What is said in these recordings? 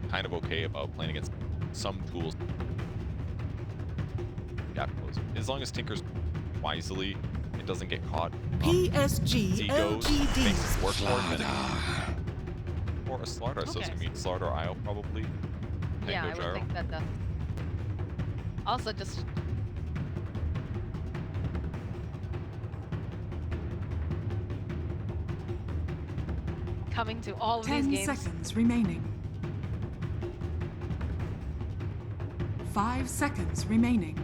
kind of okay about playing against some tools. Gap close. As long as Tinker's wisely, it doesn't get caught. Psg.Lgd makes it work for it, or a Slardar. So it's gonna be Slardar IO probably. Yeah, I would think that. Also, just coming to all of these 10 games. seconds remaining. 5 seconds remaining.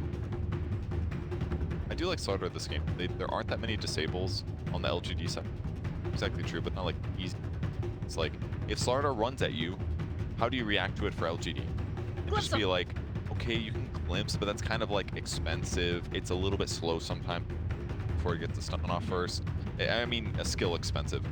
I do like Slardar this game. There aren't that many disables on the LGD side. Exactly true, but not like easy. It's like, if Slardar runs at you, how do you react to it for LGD? And just be like, okay, you can glimpse, but that's kind of like expensive. It's a little bit slow sometimes before it gets the stun off first. I mean, a skill expensive.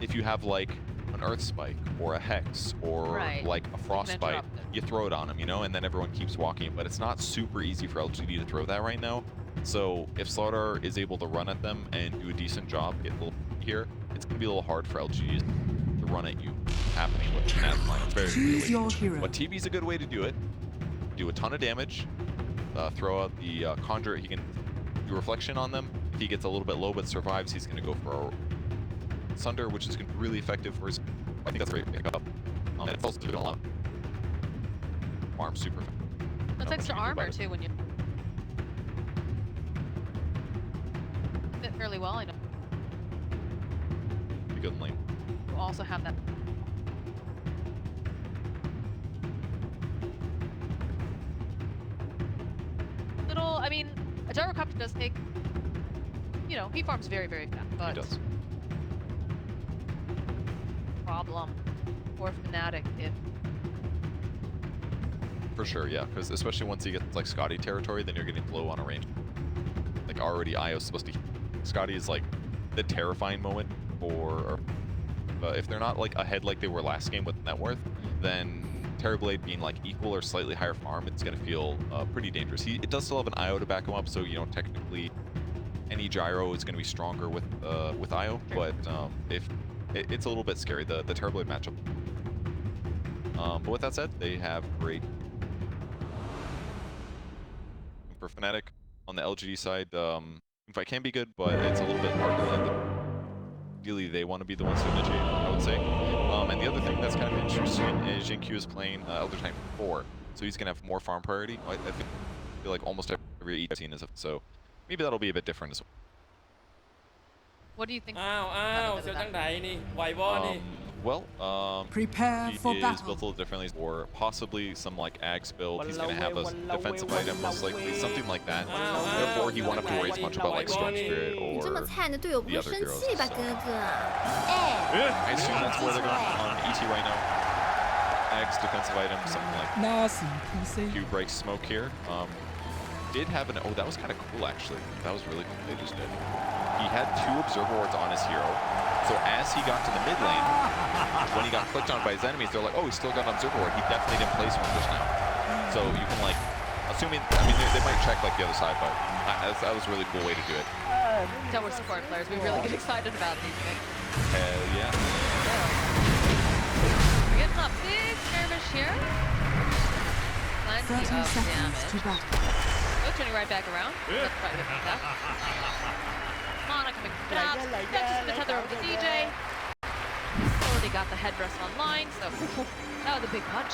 If you have like an Earth Spike or a Hex or like a Frostbite, you throw it on him, you know, and then everyone keeps walking. But it's not super easy for LGD to throw that right now. So if Slardar is able to run at them and do a decent job, get a little here, it's going to be a little hard for LGD to run at you happening with Fnatic line. It's very clearly. But TB's a good way to do it. Do a ton of damage. Throw out the Conjure. He can do Reflection on them. If he gets a little bit low but survives, he's going to go for a Sunder, which is going to be really effective for his... I think that's great pick up. And it's also doing a lot. Farm super effective. That's extra armor too when you... fit fairly well, I know. Be good in lane. You also have that. Little, I mean, a Gyrocopter does take, you know, he farms very, very fast, but... He does. Problem for Fnatic if... For sure, yeah, because especially once he gets like Scotty territory, then you're getting low on a range. Like already IO's supposed to... Scotty is like the terrifying moment for... if they're not like ahead like they were last game with net worth, then Terrorblade being like equal or slightly higher farm, it's going to feel pretty dangerous. It does still have an IO to back him up, so you know technically any gyro is going to be stronger with IO, but if it's a little bit scary, the Terrorblade matchup. But with that said, they have great... For Fnatic, on the LGD side, Infight can be good, but it's a little bit hard to land. Ideally, they want to be the ones to initiate, I would say. And the other thing that's kind of interesting is Jinq is playing Elder Titan 4, so he's going to have more farm priority. I feel like almost every I've seen is so maybe that'll be a bit different as well. What do you think? Well, prepare for battle. He is built a little differently, or possibly some like Ags build. He's going to have a defensive item, most likely, something like that. Therefore, he won't have to worry as much about like Storm Spirit or the other heroes. So. I assume that's where they're going on ET right now. Ags, defensive item, something like Q breaks smoke here. Did have an... Oh, that was kind of cool, actually. That was really cool. They just did. He had 2 Observer Wards on his hero. So as he got to the mid lane, when he got clicked on by his enemies, they're like, oh, he still got an Observer Ward. He definitely didn't place one just now. So you can, like, assuming... I mean, they might check, like, the other side, but that was a really cool way to do it. So we're support players. We really get excited about these things. Hell yeah. We're getting a big skirmish here. Plenty of damage. Turning right back around. That's quite a bit of that. Mana coming from Dabs. Catches the tether over the DJ. Already got the headrest online, so that was a big punch.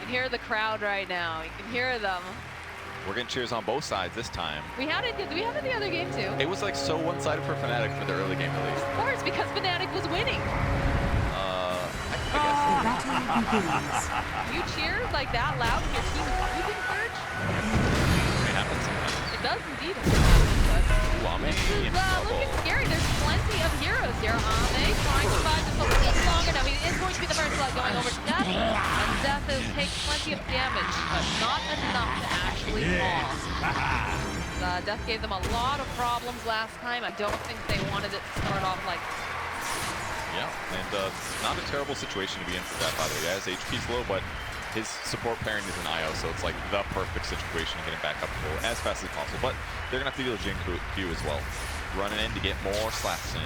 You can hear the crowd right now. You can hear them. We're getting cheers on both sides this time. We had it. Did we have it the other game too? It was like so one-sided for Fnatic for the early game at least. Of course, because Fnatic was winning. The battle begins. You cheer like that loud when your team is losing, Serge? It happens sometimes. It does indeed happen, but this is looking scary. There's plenty of heroes here. Ame trying to survive this a little longer now. He is going to be the first blood going over to Death. And Death has taken plenty of damage, but not enough to actually fall. Death gave them a lot of problems last time. I don't think they wanted it to start off like this. Yeah, and not a terrible situation to be in for that, by the way. Yeah, his HP's low, but his support pairing is an IO, so it's like the perfect situation to get him back up to as fast as possible. But they're going to have to deal with Jinq Q as well. Running in to get more slaps in.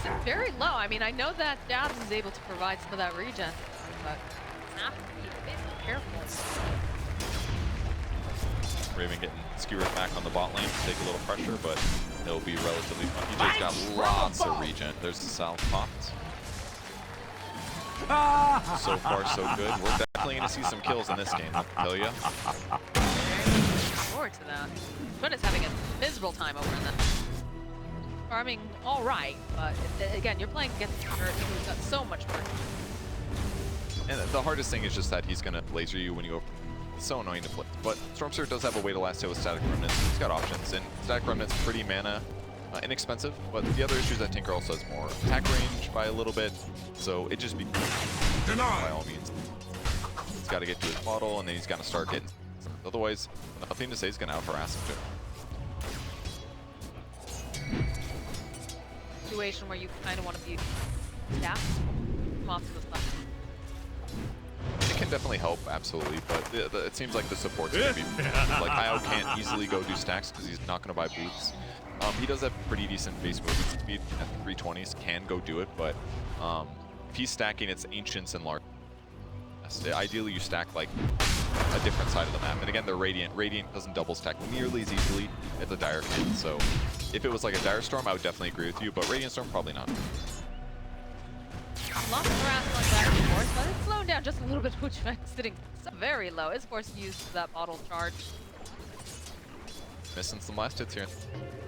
sitting very low. I mean, I know that Jabs is able to provide some of that regen, but have to be a bit careful. Raven getting skewered back on the bot lane to take a little pressure, but he'll be relatively fun. EJ's got lots of regen. There's the south popped. So far, so good. We're definitely going to see some kills in this game, I can tell you. Looking forward to that. But it's having a miserable time over in that. Farming all right, but again, you're playing against a character who's got so much more. And the hardest thing is just that he's going to laser you when you go. It's so annoying to play. But Stormsurge does have a way to last hit with Static Remnants. He's got options, and Static Remnants pretty mana inexpensive, but the other issue is that Tinker also has more attack range by a little bit, so it just be by all means. He's got to get to his bottle, and then he's got to start getting. Otherwise, nothing to say is going to out-harass him too. Situation where you kind of want to be staffed. Come off to the left. It can definitely help, absolutely, but it seems like the support's going to be like IO can't easily go do stacks because he's not going to buy boots. He does have pretty decent base movement speed at the 320s, can go do it, but if he's stacking, it's Ancients and large. Ideally, you stack like a different side of the map. And again, they're Radiant. Radiant doesn't double stack nearly as easily as a Dire can, so if it was like a Dire Storm, I would definitely agree with you, but Radiant Storm, probably not. Lots of harass going back and forth, but it's slowed down just a little bit, which makes sitting very low. Is forced to use that bottle charge. Missing some last hits here.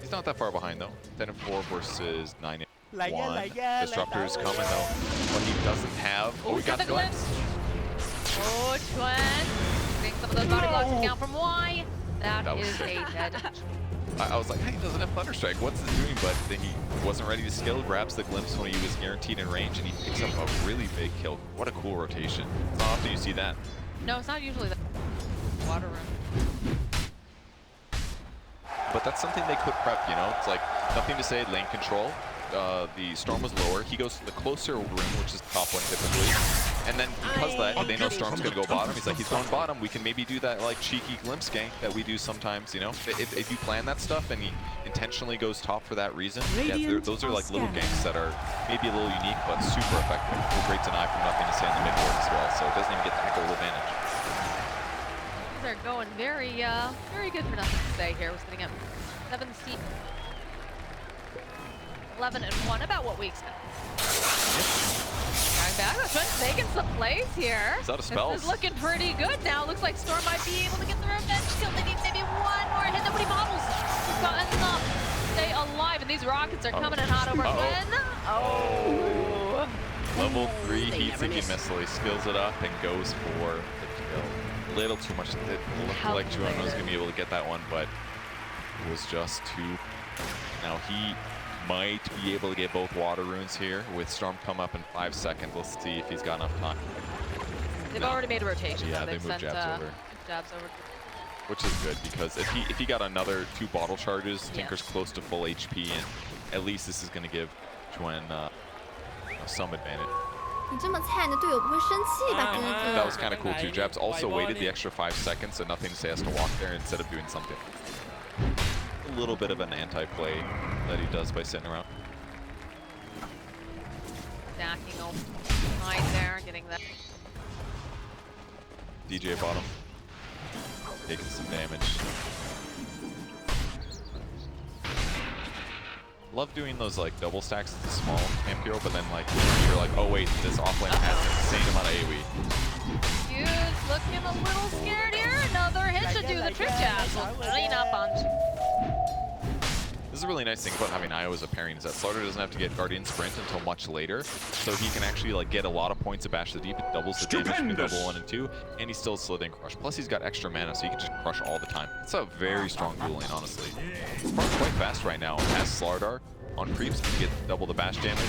He's not that far behind though. 10-4 versus 9-1. Disruptor's coming though. What he doesn't have. Oh, we got the glimpse. Oh, Chuen. Getting some of those body blocks down from Y. That is a dead. I was like, hey, he doesn't have Thunderstrike. What's it doing? But then he wasn't ready to skill. Grabs the glimpse when he was guaranteed in range, and he picks up a really big kill. What a cool rotation. It's not often you see that. No, it's not usually the water room. But that's something they could prep, you know? It's like, nothing to say, lane control. The Storm was lower. He goes to the closer room, which is the top one typically. And then because of that, they know Storm's going to go bottom. He's like, he's going bottom. We can maybe do that like cheeky glimpse gank that we do sometimes, you know? If you plan that stuff and he intentionally goes top for that reason, yeah, those are like little ganks that are maybe a little unique, but super effective. A great deny from nothing to say on the mid board as well, so it doesn't even get that goal advantage. These are going very, very good for nothing to say here. We're sitting at 7 seed. 11-1, about what we expect. Going back, Chwen's taking some plays here. He's out of spells. This is looking pretty good now. Looks like Storm might be able to get the revenge kill. They need maybe one more hit. Nobody bobbles. He's got enough to stay alive, and these rockets are coming in hot over Chwen. Oh. Level 3 heat-seeking missile. He skills it up and goes for the kill. A little too much. It looked like Juan was going to be able to get that one, but it was just too. Now he might be able to get both water runes here with Storm come up in 5 seconds. Let's see if he's got enough time. They've already made a rotation. Yeah, though. they moved sent, Jabs over. Jabs over. Which is good because if he got another 2 bottle charges, Tinker's close to full HP, and at least this is going to give Chuen some advantage. That was kind of cool too. Jabs also waited the extra 5 seconds, so nothing to say has to walk there instead of doing something. A little bit of an anti-play that he does by sitting around. Stacking over behind there, getting that. DJ bottom. Taking some damage. Love doing those like double stacks at the small camp hero, but then like you're like, oh wait, this offlane has an insane amount of AoE. Huge looking a little scared here. Another hit should do the trick. Jabs will clean up on. This is a really nice thing about having IO as a pairing is that Slaughter doesn't have to get Guardian Sprint until much later, so he can actually like get a lot of points of Bash the Deep. It doubles the damage between level 1 and 2, and he's still Slither and Crush. Plus he's got extra mana, so he can just crush all the time. It's a very strong dual lane, honestly. It's quite fast right now, and as Slardar on creeps can get double the Bash damage.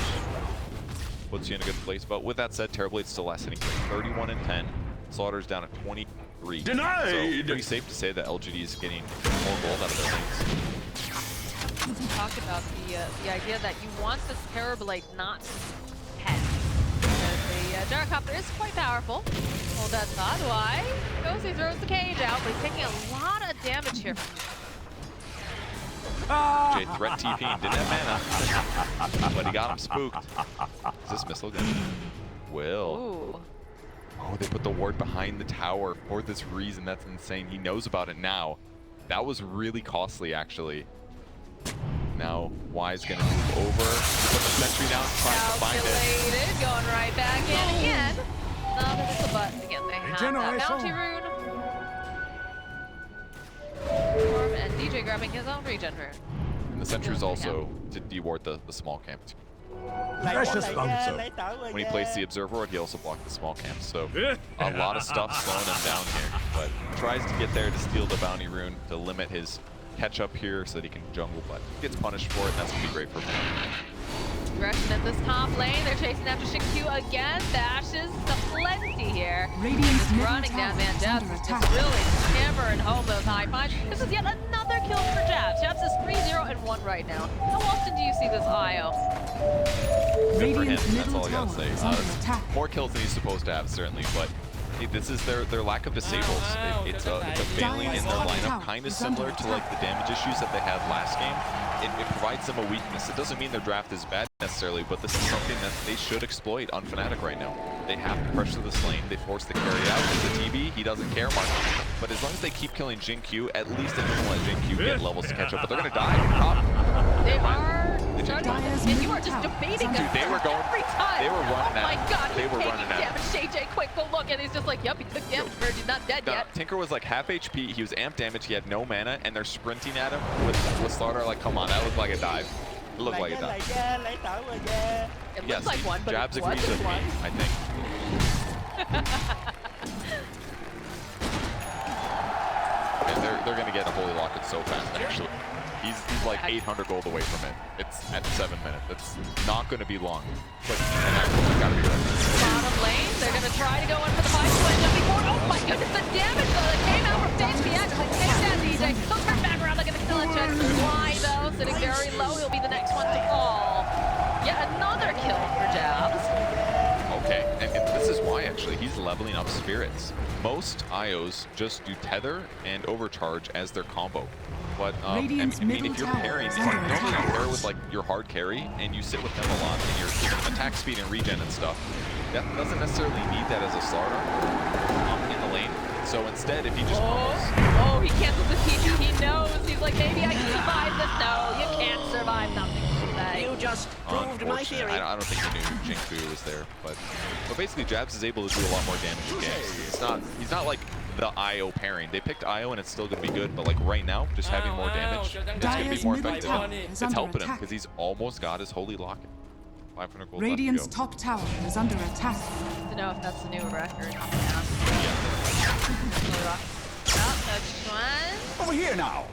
Puts you in a good place, but with that said, Terrorblade's still last hitting 31 and 10. Slaughter's down at 23. Denied! So pretty safe to say that LGD is getting more gold out of their lanes. Talk about the idea that you want this Terrorblade not to head. The Gyrocopter is quite powerful. Hold that thought. Why? Cozy throws the cage out, but he's taking a lot of damage here. Jay threat TPing, didn't have mana. but he got him spooked. Is this missile gonna Will. Ooh. Oh, they put the ward behind the tower for this reason. That's insane. He knows about it now. That was really costly, actually. Now, Y's gonna move over. Put the sentry down, trying to find it. Calculated, going right back in again. Not a missile, but again, they have that bounty rune. Storm and DJ grabbing his own regen rune. And the sentry's also to deward the small camp. Precious When he plays the observer, he also blocked the small camp. So a lot of stuff slowing him down here. But tries to get there to steal the bounty rune to limit his catch up here so that he can jungle, but gets punished for it, and that's gonna be great for him. Aggression in this top lane. They're chasing after Shinku again. Bashes plenty here. Radiant's Just middle running tower down man is Jabs under is attack. just really hammering home those high fives. This is yet another kill for Jabs. Jabs is 3-0-1 right now. How often do you see this IO? Good for him, Radiant's that's all I middle gotta tower say. is under attack. More kills than he's supposed to have, certainly, but hey, this is their lack of disables. It's a failing in their lineup, kind of similar to like the damage issues that they had last game. It provides them a weakness. It doesn't mean their draft is bad necessarily, but this is something that they should exploit on Fnatic right now. They have to pressure this lane. They force the carry out. With the TB, he doesn't care much. But as long as they keep killing Jin Q, at least they can let Jin Q get levels to catch up. But they're gonna die. They are. Dyer's And you middle are just tower debating is them Dude, they were going- every time. they were running Oh my at- god, they he's were taking running at- damage. JJ, quick go look, and he's just like, yep, he took damage, but he's not dead No, yet. Tinker was like half HP, he was amp damage, he had no mana, and they're sprinting at him with Slaughter. Like, come on, that looked like a dive. It looked like a dive. It Yes, looks like one, but Jabs it agrees wasn't with me, one. I think. And they're gonna get a Holy Locket so fast, actually. He's like 800 gold away from it. It's at 7 minutes. It's not gonna be long. But gotta be ready. Bottom lane, they're gonna try to go in for the fight swing jumping forward. Oh my goodness, the damage though that came out from Psg actually takes that DJ. He'll turn back around, look at the kill and check. Why though? Sitting very low, he'll be the next one to fall. Yet another kill for Jabs. Okay, and this is why actually he's leveling up spirits. Most IOs just do tether and overcharge as their combo. But I mean, Radiant's if you're middle tower pairing, is normally under you attack. pair with like your hard carry and you sit with them a lot and you're giving them attack speed and regen and stuff. That doesn't necessarily need that as a starter in the lane. So instead, if he just Oh, he cancels his TP. He knows. He's like, maybe I can survive this. No, you can't survive nothing today. You just proved my theory. I don't think he knew Jinku was there, but basically Jabs is able to do a lot more damage in games. He's not like the IO pairing. They picked IO and it's still gonna be good, but like right now, just having more damage, it's gonna be Dyer's more middle effective. tower is It's under helping him attack. because he's almost got his Holy Locket. 500 gold Radiant's left to go. top tower is under attack. To know if that's the new record. Yeah. Yeah. Oh, that's one. Over here now.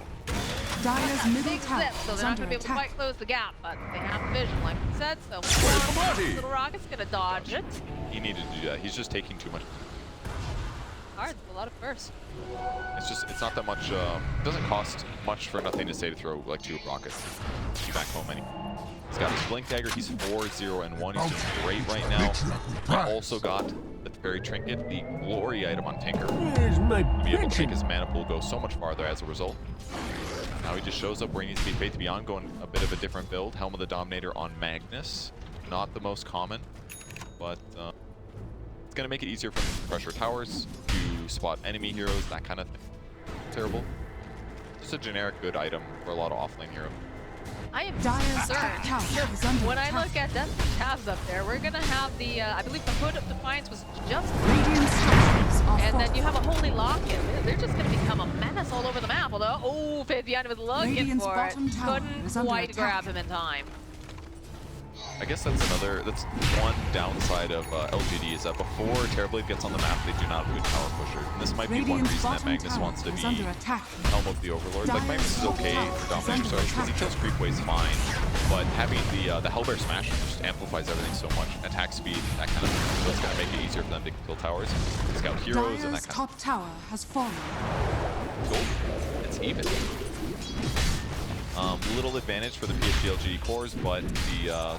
Dyer's middle Big tower zip, so is they're not under going to be able to quite attack. close the gap, but they have the vision, like we said, so the body? Little Rocket's going to dodge it. He needed to do that. He's just taking too much. Hard, a lot of burst. It's not that much. It doesn't cost much for nothing to say to throw like 2 rockets. Keep back home any. He's got his Blink Dagger. He's 4-0-1. He's doing great right now. He also got the Fairy Trinket, the Glory item on Tinker. Where's my Be able to pension? make his mana pool go so much farther as a result. Now he just shows up where he needs to be. Faith Beyond going a bit of a different build. Helm of the Dominator on Magnus. Not the most common, but it's going to make it easier for him to pressure towers, to spot enemy heroes, that kind of thing. Terrible. Just a generic good item for a lot of offlane heroes. I am Dyer's top tower concerned. is under When I attack. look at Death Tabs up there, we're going to have the, I believe the Hood of Defiance was just Radiant structures are and then you have a fortified. Holy Locket. They're just going to become a menace all over the map. Although, oh, Faith Beyond was looking Radiant's for it. bottom tower Couldn't is under quite attack. grab him in time. I guess that's one downside of LGD is that before Terrorblade gets on the map, they do not have good tower pushers. And this might be one Radiant's reason that bottom Magnus tower wants to is be under attack. Helm of the Overlord. Like, Magnus is Dyer's okay top for tower is domination under stars because he attack. kills creep waves fine, but having the Hellbear Smasher just amplifies everything so much. Attack speed, that kind of thing. So it's going to make it easier for them to kill towers, scout heroes, and that Dyer's kind top tower has fallen. of cool. It's even. Little advantage for the Psg.Lgd cores, but the IO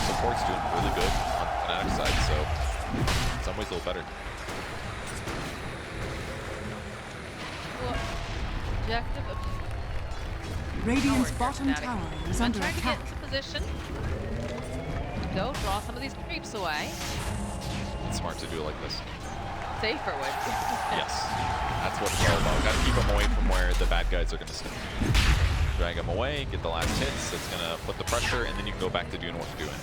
support's doing really good on Fnatic's side, so in some ways a little better. Objective of Radiant's Howard bottom Fnatic. tower is I'm under trying to get attack. into position. go draw some of these creeps away. It's smart to do it like this. Safer way. Yes, that's what it's all about. Gotta keep them away from where the bad guys are gonna stay. Drag them away, get the last hits, it's gonna put the pressure, and then you can go back to doing what you're doing.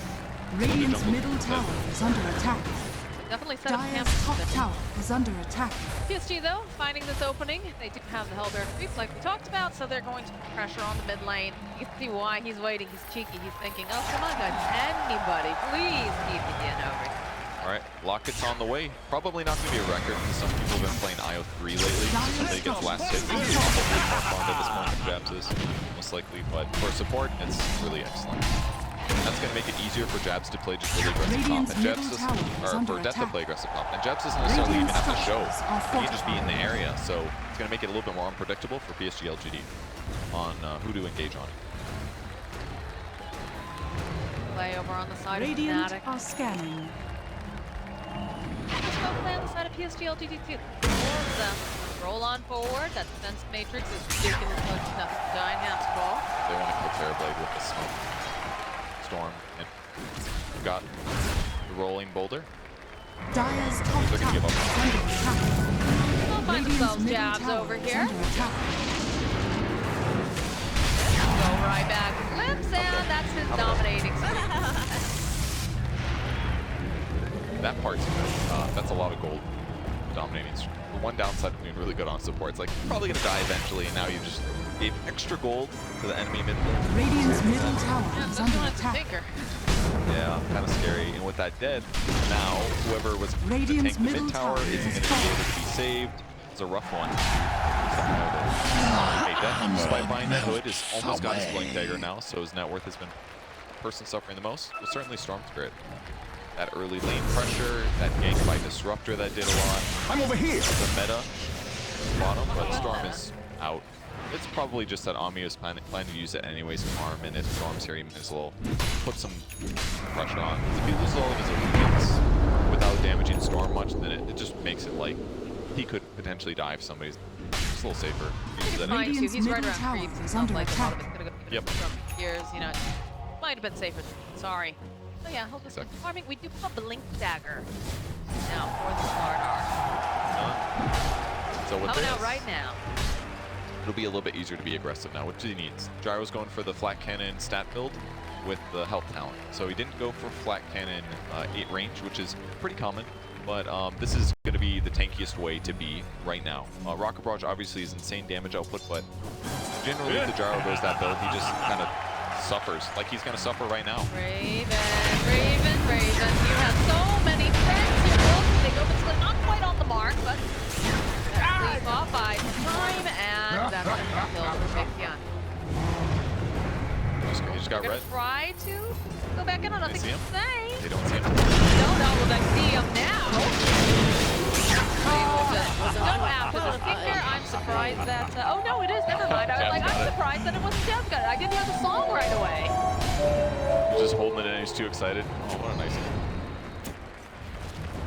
Radiant's middle tower is under attack. Definitely set up Dire's camps. top tower is under attack. PSG though, finding this opening. They do have the Hellbear creeps like we talked about, so they're going to put pressure on the mid lane. You can see why he's waiting. He's cheeky. He's thinking, oh, come on, guys. Anybody, please keep me getting over here. All right, Locket's on the way. Probably not going to be a record because some people have been playing IO3 lately. So they get the last hit. It's probably more fun at this point than Jabs is, most likely. But for support, it's really excellent. That's going to make it easier for Jabs to play just really aggressive top. And Jabs doesn't, or for Death to play aggressive top. And Jabs doesn't necessarily even have to show. He can just be in the area. So it's going to make it a little bit more unpredictable for Psg.Lgd on who to engage on. Play over on the side Radiant of Fnatic. are scanning. Let's go play on the side of Psg.Lgd too. All of them roll on forward. That defense matrix is ridiculous. Enough to Dynam's ball. They want to kill Terrorblade with the smoke. Storm, and we've got the rolling boulder. Dire's top They're gonna tower give up. is under attack. They'll find Radiant's themselves middle Jabs tower over is here. under attack. Go right back. Limbs, and that's his dominating streak. That part's good. That's a lot of gold dominating. The one downside of being really good on support, it's like you're probably gonna die eventually, and now you just gave extra gold to the enemy mid lane. Radiant's middle tower Yeah, is that's under one that's a attack. thinker. Yeah, kind of scary. And with that dead, now whoever was to Radiant's tank the middle mid tower tower isn't is going to be able to be saved. It's a rough one. Hey, Death, despite buying the hood, is almost got his Blink Dagger now, so his net worth has been the person suffering the most. Well, certainly Storm Spirit. That early lane pressure, that gank by Disruptor that did a lot. I'm over here. The meta bottom, but Storm is out. It's probably just that Ami was planning to use it anyways to farm, and if Storm's here, he might as well put some pressure on. If he loses all of his obedience without damaging Storm much, then it just makes it like he could potentially die if somebody's just a little safer. Uses that Fine too. Radiant's He's right middle around tower creeps. is It's not under like a lot of attack. it's gonna go Yep. from years, you know. Might have been safer. Sorry. So yeah, he'll just Exactly. farming. We do have a Blink Dagger now for the Slardar. So with Coming this, out right now. it'll be a little bit easier to be aggressive now, which he needs. Gyro's going for the flat cannon stat build with the health talent. So he didn't go for flat cannon 8 range, which is pretty common, but this is going to be the tankiest way to be right now. Rocket Barrage obviously is insane damage output, but generally if the Gyro goes that build, he just kind of suffers. Like he's going to suffer right now. Raven, Raven, Raven. You have so many friends here. They go for not quite on the mark, but that's sleep off by time, and that's going to kill for Vixian. He just got They're red. gonna try to go back in on nothing see to him? say. They don't see him. No, well, they see him now. They will just go after the kicker. I'm surprised that. Oh no, it is. Never mind. I was like, I'm surprised that it wasn't Jabs got it. I didn't hear the song right away. He's just holding it in. He's too excited. Oh, what a nice game.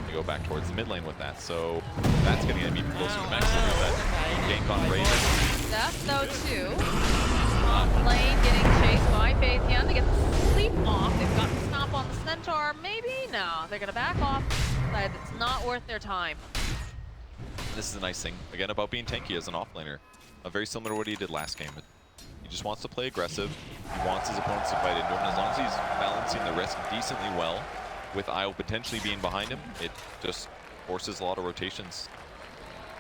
You go back towards the mid lane with that, so that's going to get even closer to max. That gank on Raven. That's though too. Top lane getting chased by Phaethian to get the sleep off. They've got the stomp on the Centaur. Maybe? No. They're going to back off. But it's not worth their time. This is a nice thing, again, about being tanky as an offlaner. Very similar to what he did last game. He just wants to play aggressive. He wants his opponents to fight into him. As long as he's balancing the risk decently well, with Io potentially being behind him, it just forces a lot of rotations.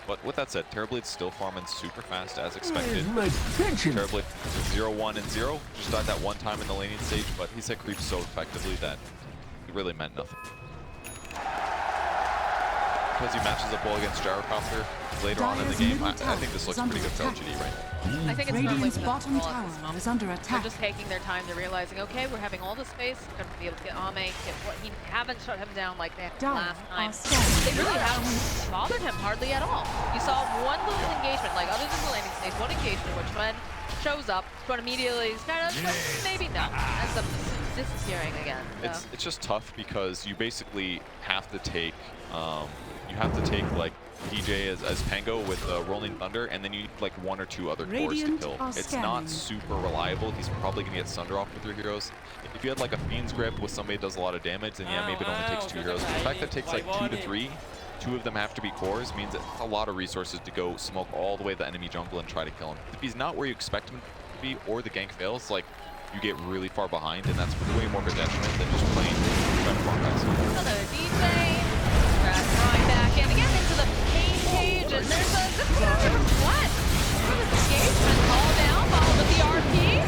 But with that said, Terrorblade's still farming super fast as expected. Terrorblade 0-1 and 0. Just died that one time in the laning stage, but he's hit creeps so effectively that it really meant nothing. Because he matches up well against Gyrocopter later on in the game, I think this looks pretty good for LGD right now. I think it's normally Radiant's bottom tower is under They're attack. just taking their time. They're realizing, okay, we're having all the space. We're going to be able to get Ame, get what he haven't shut him down like they had last time. They really haven't bothered him hardly at all. You saw one little engagement, like other than the landing stage, one engagement which when shows up, but immediately he's kind of maybe no, ends up disappearing again. So. It's just tough because you basically have to take you have to take like DJ as Pango with Rolling Thunder, and then you need like 1 or 2 other cores to Radiant kill. are It's scanning. not super reliable. He's probably gonna get Sunder off with your heroes. If you had like a Fiend's Grip with somebody that does a lot of damage, then yeah, maybe it only takes 2 heroes. But the fact that it takes like 2 to 3, 2 of them have to be cores, means it's a lot of resources to go smoke all the way to the enemy jungle and try to kill him. If he's not where you expect him to be, or the gank fails, like, you get really far behind, and that's way more of a detriment than just playing trying to farm guys. Another DJ. Right back in again into the pain cage, and there's a good counter from Fled. Engagement call down, followed with the RP.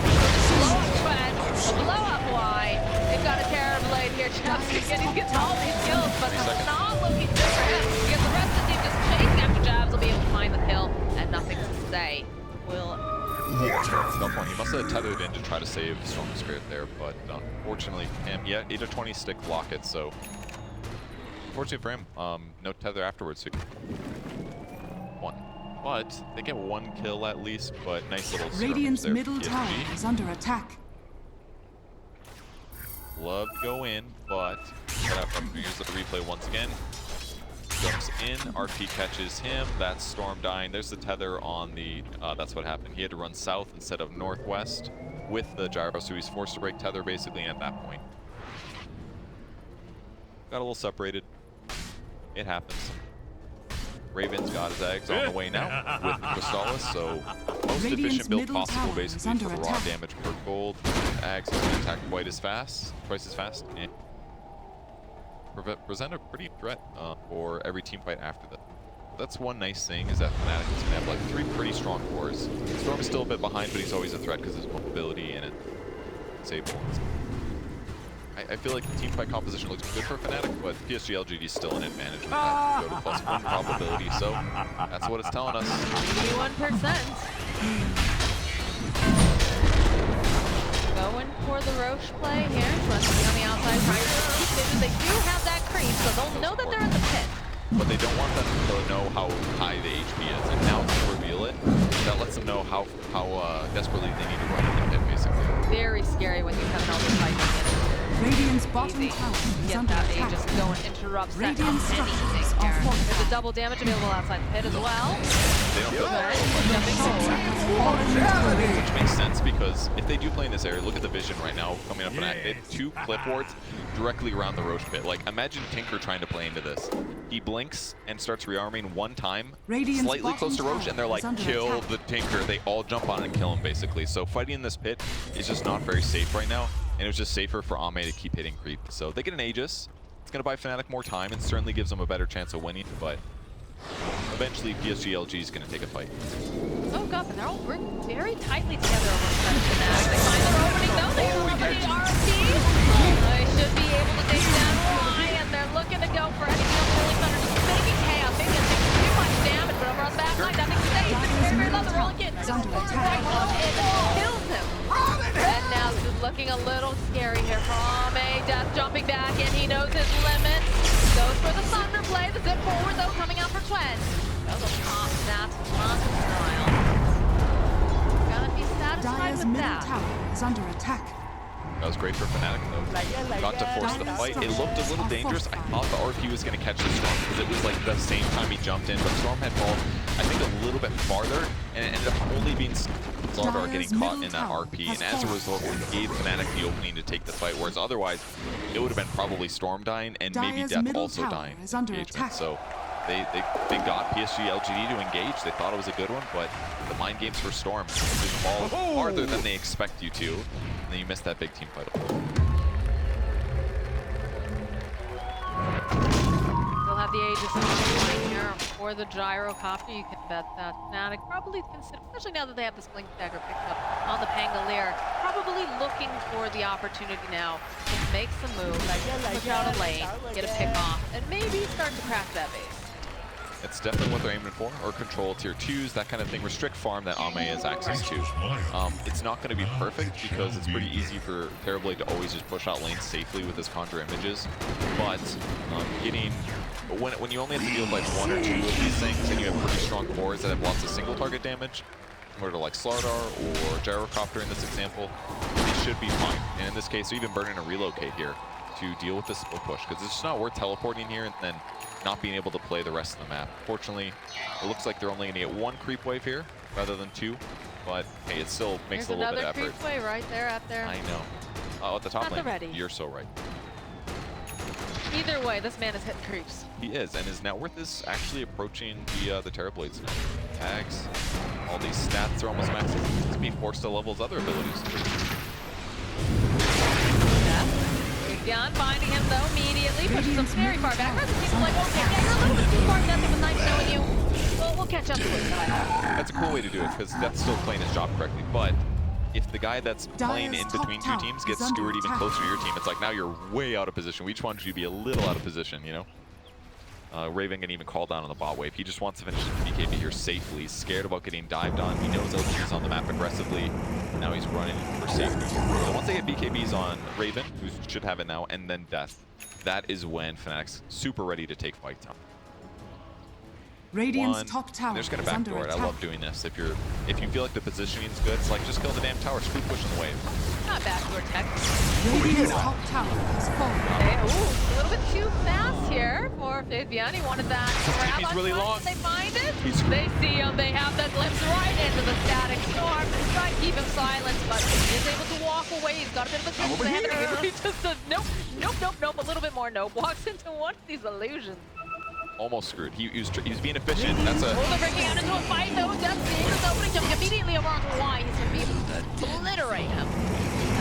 Blow up Fled, a blow up wide. They've got a Terrorblade here, just beginning to get all these kills, but it's not looking good for him. Because the rest of the team just chasing after Jabs will be able to find the kill, and nothing to say. Will. No point. He must have tethered in to try to save Storm Spirit there, but unfortunately, yeah, 8 to 20 stick lock it, so unfortunately for him, no tether afterwards. So 1. But they get 1 kill at least, but nice little Radiant's there. middle tower is under attack. Love to go in, but here's the replay once again. Jumps in, RP catches him, that's Storm dying. There's the tether on the, that's what happened. He had to run south instead of northwest with the gyro, so he's forced to break tether basically at that point. Got a little separated. It happens. Raven's got his eggs on the way now with Crystallis, so most Radiant's efficient build middle possible tower is basically under for raw attack. damage per gold. Ags doesn't attack twice as fast, and present a pretty threat for every team fight after that. That's one nice thing, is that Fnatic is going to have like 3 pretty strong cores. Storm is still a bit behind, but he's always a threat because of his mobility and it's able. I feel like the team fight composition looks good for Fnatic, but Psg.Lgd is still an advantage with that go to +1 probability, so that's what it's telling us. 81%. Going for the Roche play here. Twenty on the outside, trying to keep vision. They do have that creep, so they'll know that they're in the pit. But they don't want them to know how high the HP is, and now to reveal it, that lets them know how desperately they need to run in the pit, basically. Very scary when you have an Elder fighting in. Radiant's bottom Easy. tower is Get under that attack. Aegis going, interrupts that Radiant anything structures are here. There's a fortified. double damage available outside the pit as well. They don't feel that, Jumping forward. which makes sense because if they do play in this area, look at the vision right now coming up. They have 2 clipboards directly around the Roche pit. Like, imagine Tinker trying to play into this. He blinks and starts rearming 1 time, Radiant's slightly close to bottom Roche, and they're tower like, is under kill attack. the Tinker. They all jump on and kill him, basically. So fighting in this pit is just not very safe right now, and it was just safer for Ame to keep hitting creep. So they get an Aegis. It's going to buy Fnatic more time and certainly gives them a better chance of winning, but eventually Psg.Lgd is going to take a fight. Oh god, and they're all working very tightly together over in front of Fnatic. They find their opening though, they interrupt the RP. They should be able to take down Y, and they're looking to go for anything else. Rolling Thunder just making chaos. Maybe it's taking too much damage, but over on the back line, nothing stays. Very love the rolling kit. It's under attack. Right up and kills him. And now this is looking a little scary here for Ame. Death jumping back in, he knows his limits. Goes for the Thunder play, the zip forward though, coming out for Twen. That'll pop that one style. Gotta be satisfied Dire's with middle that. tower is under attack. That was great for Fnatic, though. Got to force the fight. It looked a little dangerous. I thought the RP was going to catch the Storm because it was like the same time he jumped in, but Storm had fallen, I think, a little bit farther, and it ended up only being Slardar getting caught in that RP, and as a result, it gave Fnatic the opening to take the fight, whereas otherwise, it would have been probably Storm dying and maybe Dire's Death middle also tower dying. is under Engagement. attack. So they got Psg.Lgd to engage. They thought it was a good one, but the mind games for Storm just fall farther than they expect you to, and then you miss that big team fight. They'll have the Aegis on the line here for the gyrocopter. You can bet that Fnatic probably consider, especially now that they have this Blink Dagger picked up on the Pangolier, probably looking for the opportunity now to make some moves, push out a lane, get a pick off, and maybe start to crack that base. It's definitely what they're aiming for, or control tier 2s, that kind of thing. Restrict farm that Ame has access to. It's not going to be perfect because it's pretty easy for Terrorblade to always just push out lanes safely with his conjure images. But when you only have to deal with like 1 or 2 of these things, and you have pretty strong cores that have lots of single target damage, similar to like Slardar or Gyrocopter in this example, they should be fine. And in this case, they're even burning a relocate here to deal with this split push, because it's just not worth teleporting here and then not being able to play the rest of the map. Fortunately, it looks like they're only going to get 1 creep wave here rather than 2, but hey, it still makes There's a little bit of another effort. creep wave right there, up there. I know. Oh, at the top Not the lane, ready. you're so right. Either way, this man is hitting creeps. He is, and his net worth is actually approaching the Terrorblades now. Tags, all these stats are almost maxed. He's to be forced to level his other abilities. Beyond finding him though immediately, pushes him very far back. It seems like, okay, yeah, you're a little bit too far, Death. It was nice knowing you. We'll catch up to it. That's a cool way to do it, because Death's still playing his job correctly, but if the guy that's playing in between 2 teams gets skewered even closer to your team, it's like now you're way out of position. We just wanted you to be a little out of position, you know? Raven can even call down on the bot wave. He just wants to finish the BKB here safely. He's scared about getting dived on. He knows LGD's on the map aggressively. Now he's running for safety. So once they get BKBs on Raven, who should have it now, and then Death, that is when Fnatic's super ready to take fights on. Radiant's top tower They're just gonna is under backdoor it. attack. I love doing this. If you feel like the positioning's good, it's like just kill the damn tower, screw pushing the wave. Not backdoor tech. Radiant's top tower has fallen. Okay, ooh, a little bit too fast here for Fabian. He wanted that grab He's on really front. long. They find it. He's- They see him. They have that glimpse right into the static storm. Try to keep him silent, but he is able to walk away. He's got a bit of a glimpse. They have it. He just says nope, nope, nope, nope. A little bit more nope. Walks into one of these illusions. Almost screwed. He was being efficient. That's a Oh, they're breaking out into a fight though. Death seeing this opening, jumping immediately over onto Y. He's going to be able to obliterate him.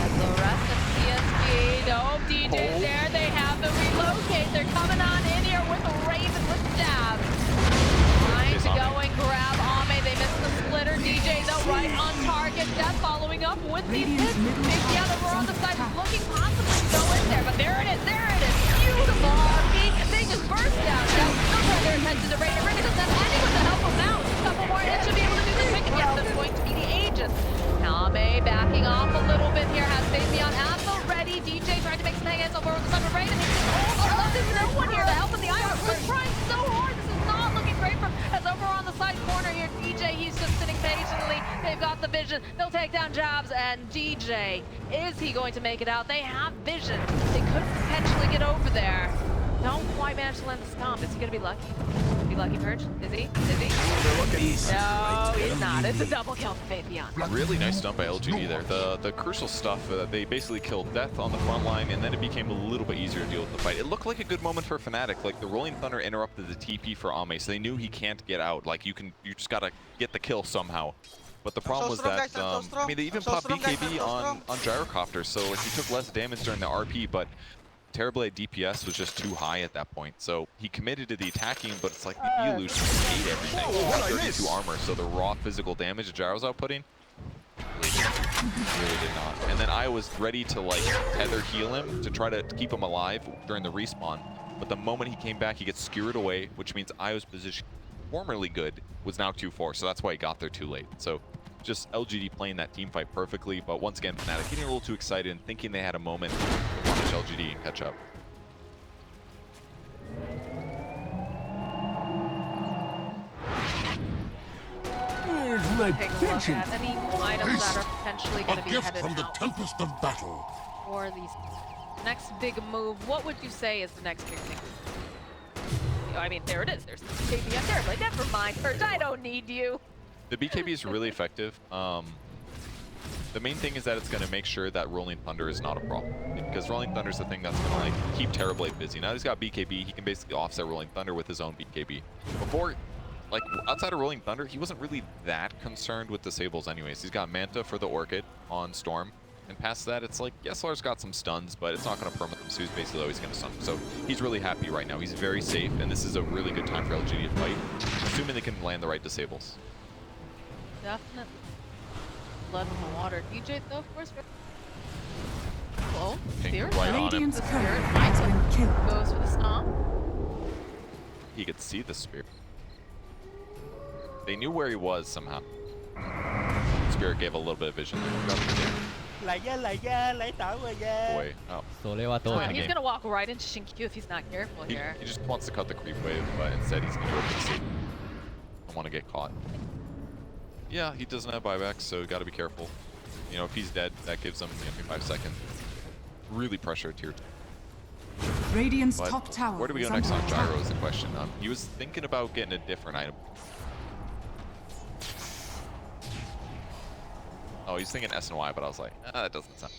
As the rest of Psg, no DJ's there. They have the relocate. They're coming on in here with a Raven with stab. Trying to go and grab Ame. They missed the splitter. DJ though right on target. Death following up with these hits. Maybe over on the side, looking possibly to go in there, but there it is. There it is. Beautiful RP. They just burst down. Now, they'll turn their attention to Raven. Raven doesn't have any with the help of Mouse. A couple more hits should be able to do this quick. Yes, that's going to be the Aegis. Ame backing off a little bit here. Has Fabian at the ready. DJ trying to make some hands over on the side of Raven. He's just all left. There's no one here to help in the Iron. They're trying so hard. This is not looking great for him. As over on the side corner here, DJ, he's just sitting patiently. They've got the vision. They'll take down Jabs and DJ. Is he going to make it out? They have vision. They could potentially get over there. Don't quite manage to land the stomp. Is he going to be lucky? Be lucky, Purge? Is he? Is he? No, he's not. It's a double kill for Fabian. really nice dump by LGD there. The crucial stuff, they basically killed Death on the front line, and then it became a little bit easier to deal with the fight. It looked like a good moment for Fnatic. Like the Rolling Thunder interrupted the TP for Ame, so they knew he can't get out. Like you just gotta get the kill somehow. But the problem was that, I mean, they even popped BKB on Gyrocopter, so like, he took less damage during the RP, but Terrorblade DPS was just too high at that point. So he committed to the attacking, but it's like the illusion ate everything. 32 armor, so the raw physical damage that Gyro's outputting really did not. And then I was ready to like tether heal him to try to keep him alive during the respawn. But the moment he came back, he gets skewered away, which means Io's position, formerly good, was now 2-4. So that's why he got there too late. So just LGD playing that team fight perfectly, but once again, Fnatic getting a little too excited and thinking they had a moment to punish LGD and catch up. Where's my Take a look pension? at any items that are potentially going to be headed from the out tempest of battle. for these. Next big move. What would you say is the next big thing? I mean, there it is. There's the BKB up there, but never mind, Purge. I don't need you. The BKB is really effective. The main thing is that it's going to make sure that Rolling Thunder is not a problem, because Rolling Thunder is the thing that's going to like keep Terrorblade busy. Now he's got BKB, he can basically offset Rolling Thunder with his own BKB. Before, like outside of Rolling Thunder, he wasn't really that concerned with disables anyways. He's got Manta for the Orchid on Storm, and past that, it's like, yes, Lar's got some stuns, but it's not going to permit them, so he's basically always going to stun. So he's really happy right now. He's very safe, and this is a really good time for LGD to fight, assuming they can land the right disables. Definitely. Blood in the water. DJ, though, of course. Whoa, Ping Spirit. right on him. Radiant's The turret Spirit has been killed. goes for the stomp. He could see the Spirit. They knew where he was somehow. Spirit gave a little bit of vision there. Boy, oh. それはどうだ He's going to walk right into Shinkyu if he's not careful He here. just wants to cut the creep wave, but instead he's going to do it for the sake. Don't want to get caught. Yeah, he doesn't have buybacks, so got to be careful. You know, if he's dead, that gives him 5 seconds. Really pressure tier 2. Radiant's But top tower where do we go is next on under attack. Gyro is the question. He was thinking about getting a different item. Oh, he's thinking S and Y, but I was like, that doesn't sound.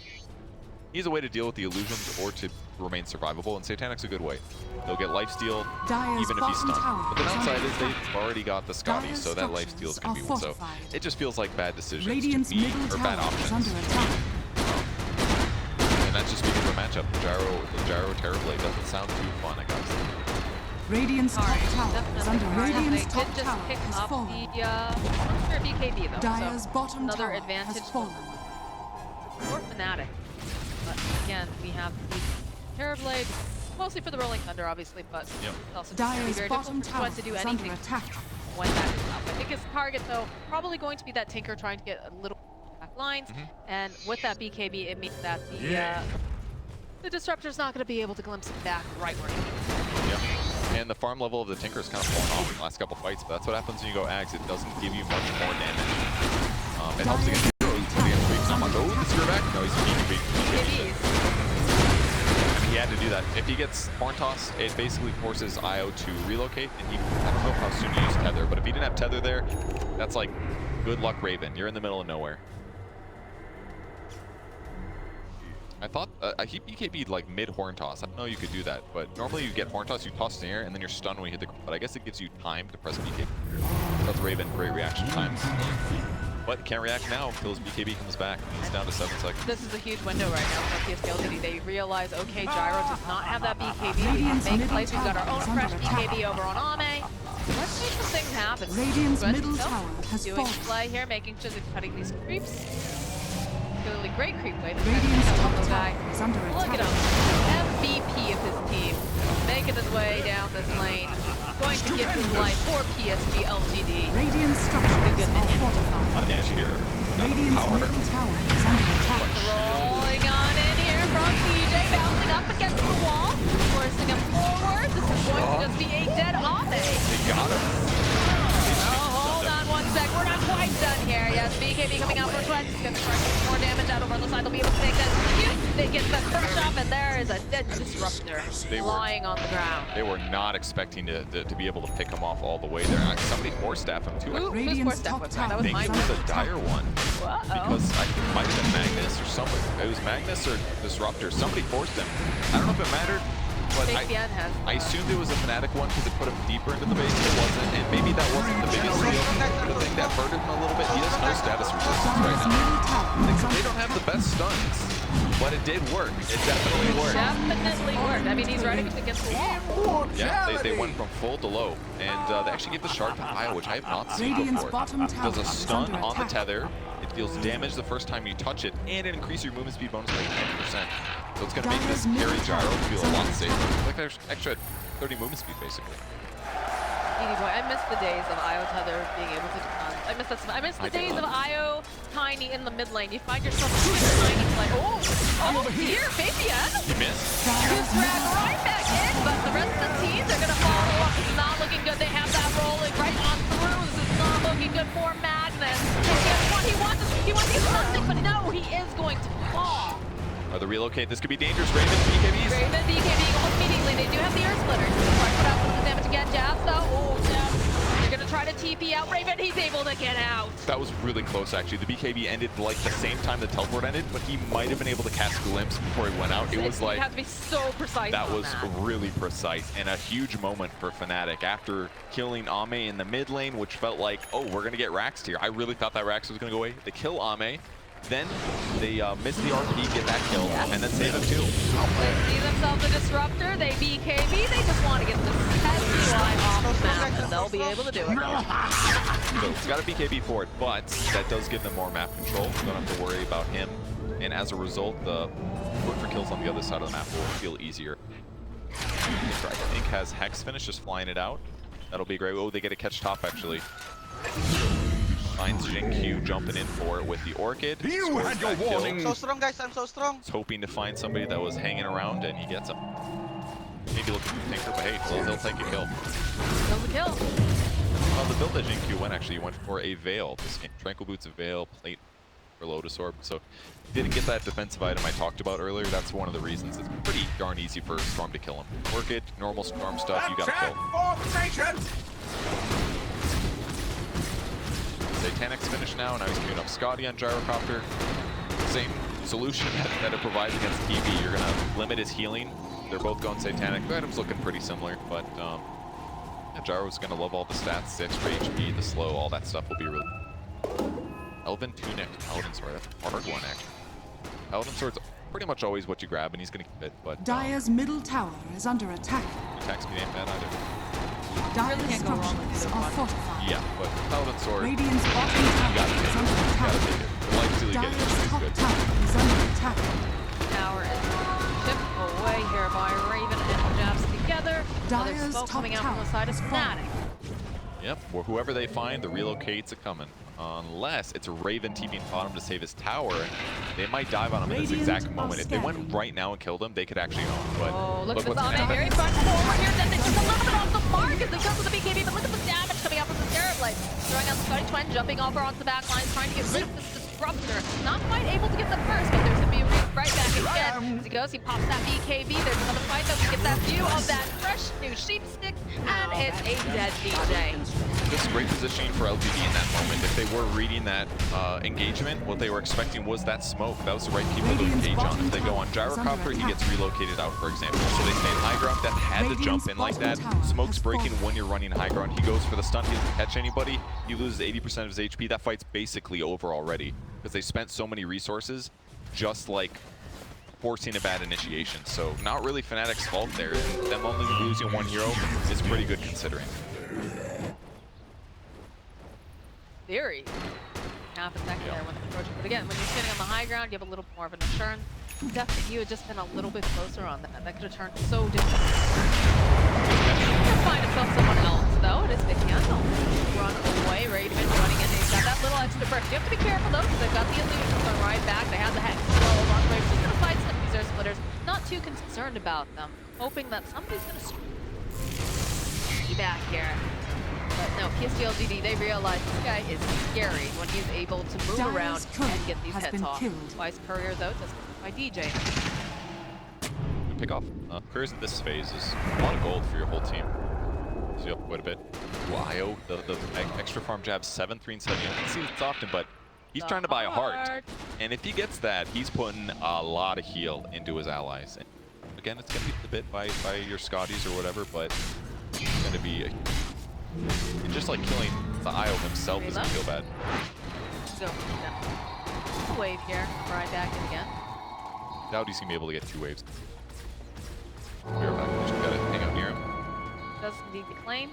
He's a way to deal with the illusions or to remain survivable, and Satanic's a good way. They'll get lifesteal Dire's even if he's bottom stunned. tower But the is under downside is attack. they've already got the Scotty, Dire's so that lifesteal is going to be one. So structures it just feels like bad decisions Radiant's to me, middle or bad tower is options. under attack. And that's just because of the matchup. The Gyro Terrorblade doesn't sound too fun, I guess. Radiant's top tower is under attack. They Radiant's did top just tower pick has up fallen. the BKB though. Dire's So bottom another tower advantage has fallen. for Fnatic. But again, we have the Terrorblade, mostly for the Rolling Thunder, obviously, but Yep. it's also Dire's very bottom difficult for tower Swen to do is under anything attack. when that is up. I think his target, though, probably going to be that Tinker trying to get a little back lines, and with that BKB, it means that the Disruptor's not going to be able to glimpse him back right where he is. Yep. And the farm level of the Tinker is kind of fallen off in the last couple fights, but that's what happens when you go Ags. It doesn't give you much more damage. It helps against heroes, it's going to get creeps. Oh, the spear back? No, he's BKB. BKBs. He had to do that. If he gets Horn Toss, it basically forces IO to relocate, and I don't know how soon you use Tether, but if he didn't have Tether there, that's like, good luck, Raven. You're in the middle of nowhere. I thought, he BKB'd like mid-Horn Toss. I don't know you could do that, but normally you get Horn Toss, you toss in the air, and then you're stunned when you hit the, but I guess it gives you time to press BKB. That's Raven, great reaction times. But can't react now until his BKB comes back. He's down to 7 seconds. This is a huge window right now for Psg.Lgd. They realize, okay, Gyro does not have that BKB. We Radiant's can make middle plays. We've got our own tower is fresh under attack. BKB over on Ame. Let's make some things happen. Radiant's Swen, middle nope, tower has doing fallen. play here, making sure they're cutting these creeps. Clearly great creep play. Radiant's top This guy. tower is under Look at attack. him. MVP of his team. Making his way down this lane. Going to give his life for Psg.Lgd. Radiant structures are fortified. Damage here. Radiant's middle tower is under attack. Rolling on in here from CJ, bouncing up against the wall, forcing him forward. This is going to just be a dead Ame. They got him. Oh, hold on one sec. We're not quite done here. Yes, BKB coming out for Swen. He's going to try to get more damage out over on the side. They'll be able to take that. They get the first shot, and there is a dead Disruptor lying on the ground. They were not expecting to be able to pick him off all the way there. Somebody force staff him too. Who's Radiant's force staff top was tower that? That I was think my it was a dire one. Uh-oh. Because I think it might have been Magnus or somebody. It was Magnus or Disruptor. Somebody forced him. I don't know if it mattered, but I assumed it was a Fnatic one because it put him deeper into the base. It wasn't, and maybe that wasn't the biggest deal. The thing that hurt him a little bit, he has no status resistance right Dire's middle now. tower is under They don't have the best stuns, but it did work. It definitely worked. Definitely worked. I mean, he's right against the wall. Yeah, they went from full to low, and they actually gave the shard to Io, which I have not seen Radiant's before. bottom tower Does a is stun under on the attack. tether. It deals damage the first time you touch it, and it increases your movement speed bonus by 10%. So it's going to make this carry gyro feel a lot safer. Like there's extra 30 movement speed, basically. Edie boy, I miss the days of Io Tether being able to I miss the days of Io Tiny in the mid lane. You find yourself super tiny play. Oh dear, Fabian! You missed. Just drag right back in, but the rest of the teams are gonna follow up. It's not looking good. They have that rolling right on through. This is not looking good for Magnus. And guess what? He wants to get something, but no, he is going to fall. Or the relocate. This could be dangerous. Raven, BKBs. Raven, BKB almost immediately. They do have the Earth Splitters. Try to put out some of the damage again. Jabs though. Oh, Jabs. They're gonna try to TP out Raven. He's able to get out. That was really close, actually. The BKB ended like the same time the teleport ended, but he might have been able to cast Glimpse before he went out. It was like... You have to be so precise That on was that. really precise and a huge moment for Fnatic after killing Ame in the mid lane, which felt like, oh, we're going to get Raxed here. I really thought that Rax was going to go away. They kill Ame, then they miss the RP, get that kill, and then save him too. They see themselves a Disruptor, they BKB, they just want to get this heavy line off the map, and they'll be able to do it. So it's got a BKB for it, but that does give them more map control. Don't have to worry about him. And as a result, the work for kills on the other side of the map will feel easier. I think has Hex finish, just flying it out. That'll be great. Oh, they get a catch top, actually. Finds Jin jumping in for it with the Orchid. You had your warning. So strong, guys. I'm so strong. He's hoping to find somebody that was hanging around, and he gets him. Maybe looking for Tinker, but hey, he'll take a kill. Kill the kill. Well, the build that Jin went, actually, went for a Veil this game. Tranquil Boots, a Veil, Plate, for Lotus Orb. So didn't get that defensive item I talked about earlier. That's one of the reasons it's pretty darn easy for Storm to kill him. Work it, normal Storm stuff, you gotta kill. Satanic's finished now, and now he's queuing up Scotty on Gyrocopter. Same solution that it provides against TV. You're gonna limit his healing. They're both going Satanic. The item's looking pretty similar, but yeah, Gyro's gonna love all the stats, the extra HP, the slow, all that stuff will be really. Elven Tunic, Paladin Sword, that's a hard one actually. Paladin Sword's pretty much always what you grab, and he's gonna keep it, but Dire's middle tower is under attack. attack speed ain't bad either. Dire's really can't go wrong with structures either are one. fortified. Yeah, but Paladin Sword, you Radiant's bottom tower gotta take is it. under You attack. gotta take it. The life steal you get Dire's is top good. tower is under attack. Tower is chipped away here by Raven and Jabs together. Another Dire's smoke top coming out from the tower side of is falling. Fnatic. Yep, or whoever they find, the relocates are coming. Unless it's a Raven TPing bottom to save his tower, they might dive on him in this exact moment. If they went right now and killed him, they could actually own. But Oh, look at what's this gonna Ame, very happen. front forward here. Then it's just a little bit off the mark as it comes with the BKB, but look at the damage coming out from the Terrorblade. Throwing out the Scotty Twin, jumping over onto the back line, trying to get rid of this disruptor. Not quite able to get the first, but there's a be right back again. As he goes, he pops that BKB. There's another fight though. We get that view of that fresh new sheep stick, and it's a dead DJ. Just great positioning for LGD in that moment. If they were reading that engagement, what they were expecting was that smoke. That was the right people to engage on. If they go on Gyrocopter, he gets relocated out, for example. So they stay in high ground. That had to jump in like that. Smoke's breaking when you're running high ground. He goes for the stun. He doesn't catch anybody. He loses 80% of his HP. That fight's basically over already because they spent so many resources just like forcing a bad initiation. So not really Fnatic's fault there. And them only losing one hero is pretty good considering. Theory. Half a second there when approaching. But again, when you're sitting on the high ground, you have a little more of an assurance. Definitely, you had just been a little bit closer on that. That could have turned so different. He'll find himself someone else, though. It is the candle. Run away. Raven running in. He's got that little extra burst. You have to be careful, though, because they've got the illusion going right back. They have the hex. Slow on the way. Just going to sidestep these air splitters. Not too concerned about them. Hoping that somebody's going to be back here. But no, Psg.Lgd, they realize this guy is scary when he's able to move around and get these heads off. Twice Courier, though, just by DJ. Good pick off. Couriers in this phase is a lot of gold for your whole team. So you up quite a bit. Io, the extra farm jab 7, 3, and 7. You don't see it often, but he's trying to buy a heart. And if he gets that, he's putting a lot of heal into his allies. And again, it's going to be a bit by your Scotties or whatever, but it's going to be and just like killing the Io himself doesn't feel bad. So, a wave here. Right back in again. Doubt he's going to be able to get 2 waves. We're back. Just got to hang out near him. Does indeed the claim.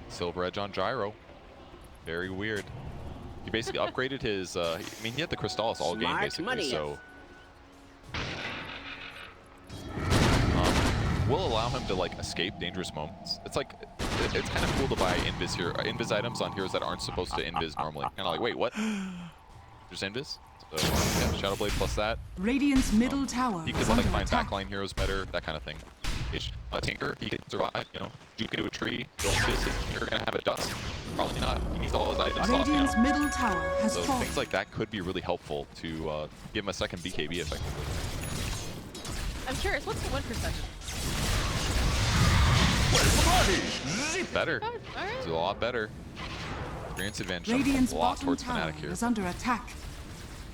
Silver Edge on Gyro. Very weird. He basically upgraded his, I mean, he had the Crystallis all game basically, so. Will allow him to like escape dangerous moments. It's like, it's kind of cool to buy invis items on heroes that aren't supposed to invis normally. Kind of like, wait, what? There's invis? So, yeah, Shadowblade plus that. Radiant's middle tower He is could under like find attack. backline heroes better, that kind of thing. Tinker, he could survive, you know, juke into a tree, don't miss it, you're gonna have a dust. Probably not. He needs all his items off, you Radiant's know. middle tower has So fallen. things like that could be really helpful to give him a second BKB effectively. I'm curious, what's the win percentage? Better. All right. It's a lot better. Experience advantage Radiant's a lot bottom towards tower Fnatic here. is under attack.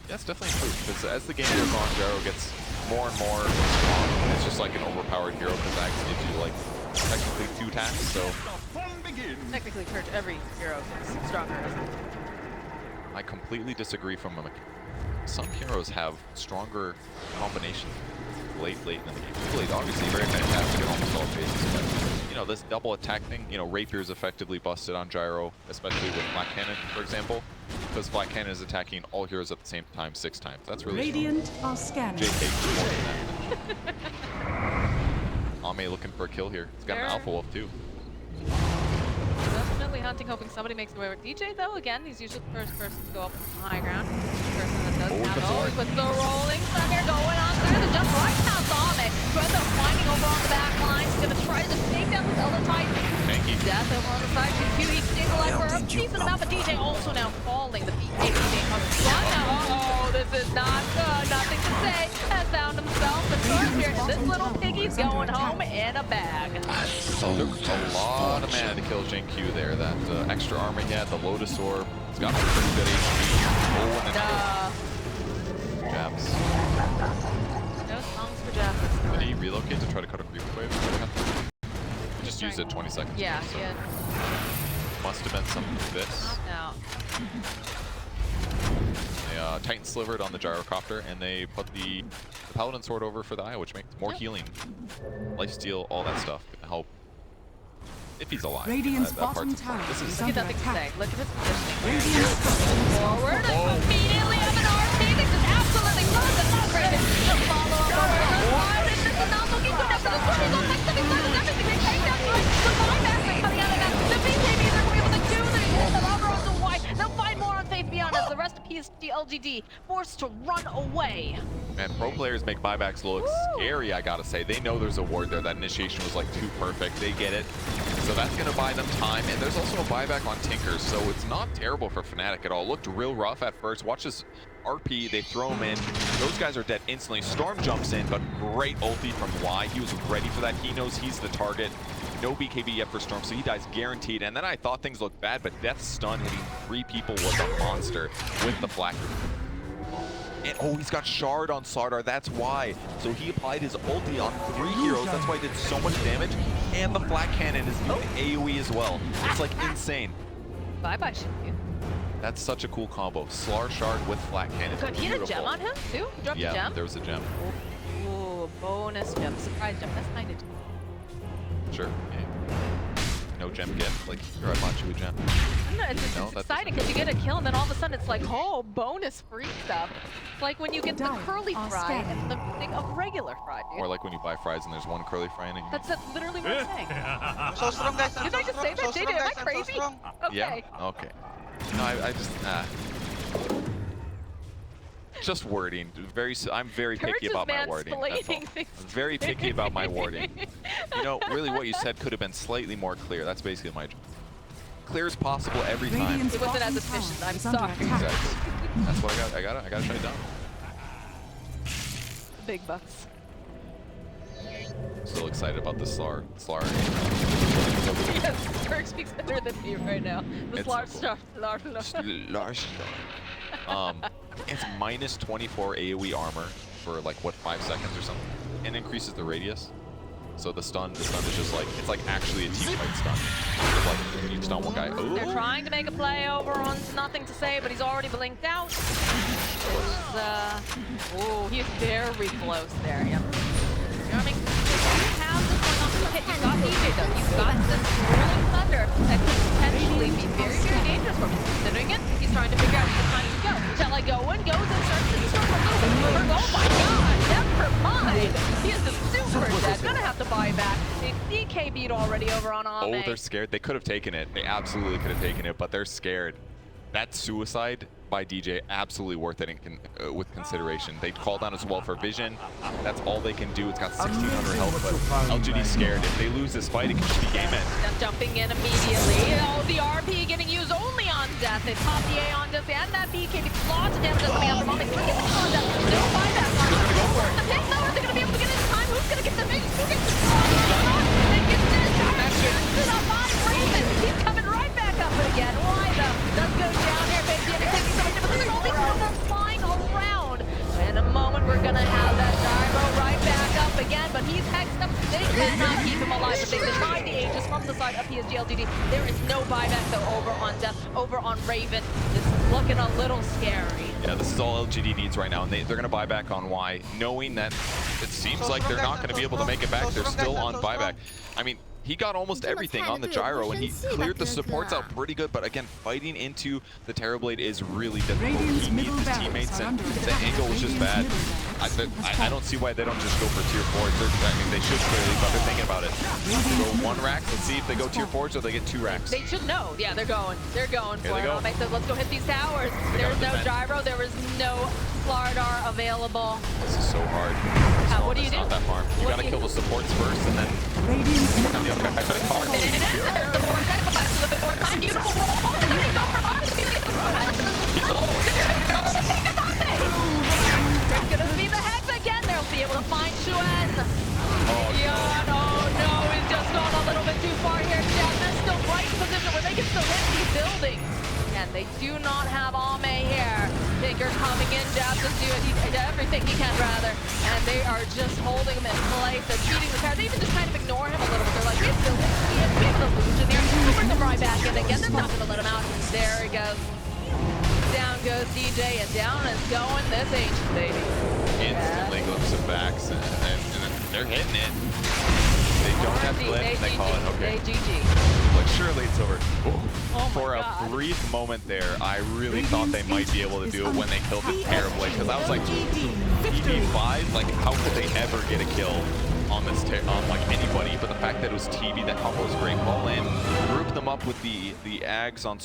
Yeah, it's definitely improved. Because as the game goes on, Gyro gets more and more strong. It's just like an overpowered hero because Axe gives you like technically 2 attacks, so. Technically, every hero is stronger. I completely disagree from him. Some heroes have stronger combinations late in the game. Blade, obviously, very fantastic in almost all phases, but you know, this double attack thing, you know, Rapier's effectively busted on Gyro, especially with Black Cannon, for example, because Black Cannon is attacking all heroes at the same time 6 times. That's really Radiant are scanning. JK, more than that. Ame looking for a kill here. He's got an Alpha Wolf too. Definitely hunting, hoping somebody makes their way with DJ, though. Again, he's usually the first person to go up on the high ground. The person that doesn't have it. With the rolling thunder going on through the jump right now, Ame. Ends up finding over on the back line. He's going to try to just take down this other Titan. Thank you. Death over on the side. Q, he sticks alive for a decent amount, but DJ also now falling. The BKB being on the front now. Oh, this is not good. Nothing to say. Has found himself the first here. And this little piggy's going home in a bag. Took a lot of mana to kill Jin Q there. That extra armor he had, the Lotus Orb. It's got pretty good HP. Oh, and then jabs. No songs for jabs. Did he relocate to try to cut a creep wave? He just used it 20 seconds Yeah, ago, so yeah. must have been something like this. Now. They Titan slivered on the gyrocopter, and they put the Paladin sword over for the Eye, which makes more healing, lifesteal, all that stuff. Gonna help if he's alive. Radiant's That bottom part's tower important. This is is under Nothing to say. attack. Look at his positioning. Radiant's structures Forward. Immediately have an RP. This is absolutely close and not great. The follow-up over the cloud. And this is not looking good. After the score is on next to the side and everything. They take that fight. The buybacks are coming out of that. The BKBs are able to do this. The Lava on the white. They'll find more on Faith Beyond as the rest of Psg.Lgd forced to run away. Man, pro players make buybacks look scary, I gotta say. They know there's a ward there. That initiation was like too perfect. They get it. So that's gonna buy them time. And there's also a buyback on Tinker, so it's not terrible for Fnatic at all. Looked real rough at first. Watch this RP, they throw him in. Those guys are dead instantly. Storm jumps in, but great ulti from Y. He was ready for that. He knows he's the target. No BKB yet for Storm, so he dies guaranteed. And then I thought things looked bad, but Death's stun hitting 3 people was a monster with the flak. And oh, he's got Shard on Slardar, that's why. So he applied his ulti on 3 heroes, that's why he did so much damage. And the flak cannon is doing AoE as well. It's like insane. Bye-bye, Shinju. That's such a cool combo. Slar Shard with flak cannon. Good. He had a gem on him, too? He dropped a Yeah, gem? there was a gem. Ooh, bonus gem. Surprise gem. That's kind of Sure. Yeah. No gem gift. Like, here, I bought you a gem. No, it's No, that's exciting because you get a kill and then all of a sudden it's like, oh, bonus free stuff. It's like when you get the curly fry and the thing of regular fry, dude. Or like when you buy fries and there's one curly fry in it. That's literally what I'm saying. So strong, guys. Did I just say that? JJ, am I crazy? Okay. Yeah? Okay. No, I just, just wording. I'm very picky about my wording. That's all. I'm very picky about my wording. You know, really what you said could have been slightly more clear. That's basically my job. Clear as possible every time. Radiant's It wasn't bottom as efficient, tower I'm is under sorry. attack. Exactly. That's what I gotta shut it down. Big bucks. Still excited about the Slar. Yes, Kirk speaks better than me right now. The It's Slar so stuff. It's minus 24 AoE armor for like what, 5 seconds or something, and increases the radius. So the stun is just like, it's like actually a team fight stun. It's like you stun one guy. Ooh. They're trying to make a play over on Nothing to Say, but he's already blinked out. Oh, he's very close there. Yep. You know what I mean? You have this going on to hit. You've got DJ though. You've got this rolling thunder that could potentially be very, very dangerous for him. He's considering it. He's trying to figure out the time to go. Shall I go in? Goes and starts to start a little bit. Oh my god, never mind. He is the super dead. Gonna have to buy back. They DKB'd already over on Ame. Oh, they're scared. They could have taken it. They absolutely could have taken it, but they're scared. That suicide by DJ, absolutely worth it with consideration. They call down as well for vision. That's all they can do. It's got 1600 health, but LGD's scared. If they lose this fight, it could just be game end. Just jumping in immediately. Oh, the RP getting used only on Death. They pop the A on Death and that BKB. Lots of damage that's coming out from Ame. Look at the on Death. No buyback on Death. The pick, though, are they going to be able to get in time? Who's going to get the base? Who gets the and gets this? Up on Raven. He's coming right back up again. Why though? Does go down here. Baby, and taking so much damage. There's only two of them flying around. In a moment, we're going to have that gyro right back up again, but he's hexed them. They cannot keep him alive, but they deny the Aegis from the side of Psg.Lgd. There is no buyback though over on Death, over on Raven. This is looking a little scary. Yeah, this is all LGD needs right now, and they're going to buy back on Y, knowing that it seems like they're not going to be able to make it back. They're still on buyback. I mean, he got almost everything on the gyro, and he cleared the supports out pretty good, but again, fighting into the Terrorblade is really difficult. He needs his teammates, and the angle was just bad. I don't see why they don't just go for tier 4s. I mean, they should clearly, but they're thinking about it. Go 1 rack, let's see if they go tier 4s or they get 2 racks. They should know. Yeah, they're going. They're going Here for they it. go. They said, let's go hit these towers. There's no gyro. There was no Slardar available. This is so hard. What do you It's do? not that farm. You gotta kill the supports first and then Radiant's work on the other guy. There's gonna be the hex again. They'll be able to find Xuen. Yeah, no, he's just gone a little bit too far here. Jeff is still right in position where they can still hit these buildings. And they do not have Ame here. Tinker coming in, Jabs is doing everything he can rather. And they are just holding him in place. They're cheating the pair. They even just kind of ignore him a little bit. They're like, we have the illusion here. We'll bring him right back in again. They're not gonna let him out. There he goes. Down goes DJ, and down is going this ancient baby. Instantly glimpse of backs, and they're hitting it. They don't have clip, they call it, okay. They GG. Like, surely it's over. Oh For a brief moment there, I really thought they might be able to do it when they killed it terribly, because I was like, TB5, like, how could they ever get a kill on this, on like anybody? But the fact that it was TB, that combo was great. Ball in, group them up with the Ags on